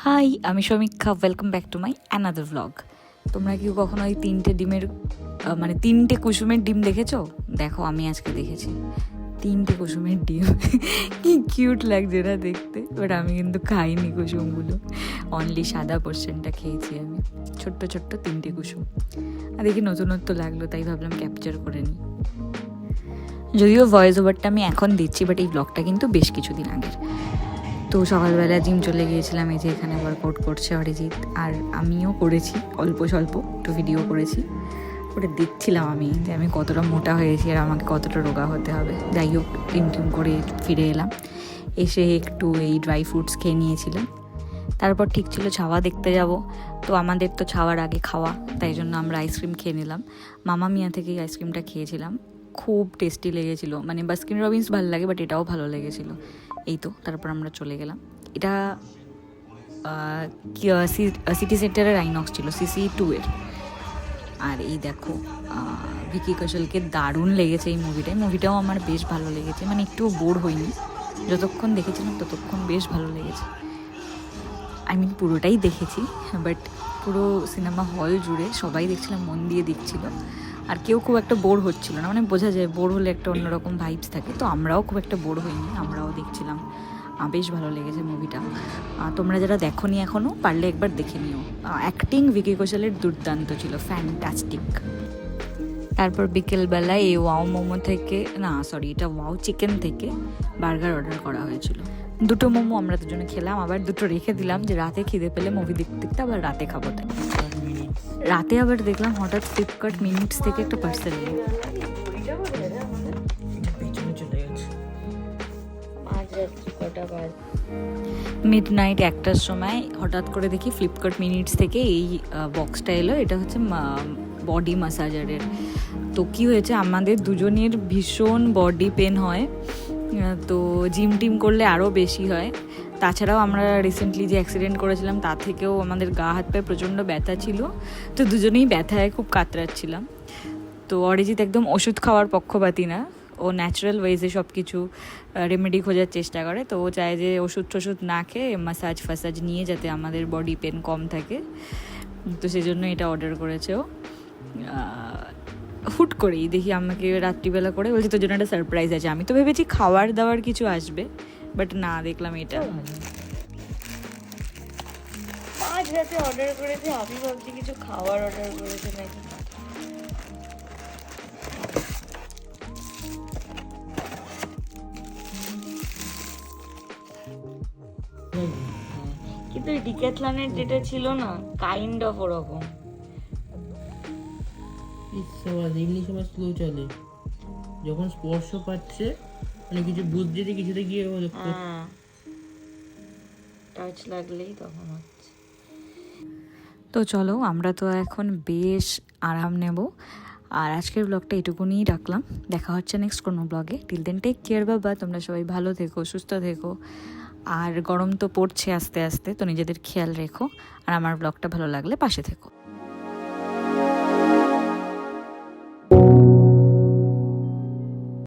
High, আমি সমীক্ষা। Welcome back to my another vlog. তোমরা কি কখনো ওই 3টে ডিমের 3টে কুসুমের ডিম দেখেছো? দেখো, আমি আজকে দেখেছি 3টে কুসুমের ডিম। কি কিউট লাগছে না দেখতে। বাট আমি কিন্তু খাইনি কুসুমগুলো, অনলি সাদা পোর্শনটা খেয়েছি আমি। ছোট্ট ছোট্ট 3টে কুসুম। আর দেখি নতুনত্ব লাগলো, তাই ভাবলাম ক্যাপচার করে নিই। যদিও ভয়েস ওভারটা আমি এখন দিচ্ছি, বাট এই ব্লগটা কিন্তু বেশ কিছুদিন আগের। তো সকালবেলা জিম চলে গিয়েছিলাম, এই যে এখানে ওয়ার্কআউট করছে অরিজিৎ, আর আমিও করেছি অল্প স্বল্প, একটু ভিডিও করেছি। ওটা দেখছিলাম আমি যে আমি কতটা মোটা হয়েছি আর আমাকে কতটা রোগা হতে হবে। যাই হোক, টিম করে ফিরে এলাম। এসে একটু এই ড্রাই ফ্রুটস খেয়ে নিয়েছিলাম। তারপর ঠিক ছিল ছাওয়া দেখতে যাব। তো আমাদের তো ছাওয়ার আগে খাওয়া, তাই জন্য আমরা আইসক্রিম খেয়ে নিলাম। মামা মিয়া থেকেই আইসক্রিমটা খেয়েছিলাম, খুব টেস্টি লেগেছিল। মানে বাস্কিন রবিন্স ভালো লাগে, বাট এটাও ভালো লেগেছিল। এই তো, তারপর আমরা চলে গেলাম। এটা সিটি সেন্টারের আইনক্স ছিল, CC2 এর। আর এই দেখো, ভিকি কৌশলকে দারুণ লেগেছে এই মুভিটাও আমার বেশ ভালো লেগেছে। মানে একটুও বোর হয়নি, যতক্ষণ দেখেছিলাম ততক্ষণ বেশ ভালো লেগেছে। পুরোটাই দেখেছি, বাট পুরো সিনেমা হল জুড়ে সবাই দেখছিলাম, মন দিয়ে দেখছিল। আর কেউ খুব একটা বোর হচ্ছিল না। মানে বোঝা যায় বোর হলে একটা অন্যরকম ভাইবস থাকে। তো আমরাও খুব একটা বোর হইনি, আমরাও দেখছিলাম। বেশ ভালো লেগেছে মুভিটা। তোমরা যারা দেখোনি এখনও, পারলে একবার দেখে নিও। অ্যাক্টিং ভিকি কৌশলের দুর্দান্ত ছিল, ফ্যান্টাস্টিক। তারপর বিকেলবেলায় এই ওয়াও মোমো থেকে এটা ওয়াও চিকেন থেকে বার্গার অর্ডার করা হয়েছিল। 2টো মোমো আমরা দুজনে খেলাম, আবার 2টো রেখে দিলাম যে রাতে খিদে পেলে মুভি দেখতে দেখতে আবার রাতে খাবো। তাই রাতে আবার দেখলাম হঠাৎ ফ্লিপকার্ট মিনিটস থেকে একটা পার্সেল এলো। মিডনাইট 1টার সময় হঠাৎ করে দেখি ফ্লিপকার্ট মিনিটস থেকে এই বক্সটা এলো। এটা হচ্ছে বডি ম্যাসাজারের। তো কী হয়েছে, আমাদের দুজনের ভীষণ বডি পেন হয়, তো জিম টিম করলে আরও বেশি হয়। তাছাড়াও আমরা রিসেন্টলি যে অ্যাক্সিডেন্ট করেছিলাম, তা থেকেও আমাদের গা হাত পায়ে প্রচণ্ড ব্যথা ছিল। তো দুজনেই ব্যথায় খুব কাতরাচ্ছিলাম। তো অরিজিৎ একদম ওষুধ খাওয়ার পক্ষপাতী না, ও ন্যাচারাল ওয়েজে সব কিছু রেমেডি খোঁজার চেষ্টা করে। তো ও চায় যে ওষুধ টষুধ না খেয়ে মাসাজ নিয়ে যাতে আমাদের বডি পেন কম থাকে। তো সেই জন্য এটা অর্ডার করেছে ও। হুট করেই দেখি আমাকে রাত্রিবেলা করে বলছে তোর জন্য একটা সারপ্রাইজ আছে। আমি তো ভেবেছি খাওয়ার দাওয়ার কিছু আসবে, বাট না, দেখলাম এটা। আজ রাতে অর্ডার করেছে, আমি ভাবছি কিছু খাওয়ার অর্ডার করেছে নাকি। কিন্তু ডিক্যাথলনের যেটা ছিল না, কাইন্ড অফ ওরকম। এমনি সময় স্লো চলে, যখন স্পর্শ পাচ্ছে, মানে কিছু বুঝছে যে কিছুতে গিয়ে টাচ লাগলেই তখন হচ্ছে। তো চলো, আমরা তো এখন বেশ আরাম নেব। আর আজকের ব্লগটা এটুকুনি রাখলাম। দেখা হচ্ছে নেক্সট কোনো ব্লগে। টিল দেন টেক কেয়ার বাবা। তোমরা সবাই ভালো থেকো, সুস্থ থেকো। আর গরম তো পড়ছে আস্তে আস্তে, তো নিজেদের খেয়াল রেখো। আর আমার ব্লগটা ভালো লাগলে পাশে থেকো।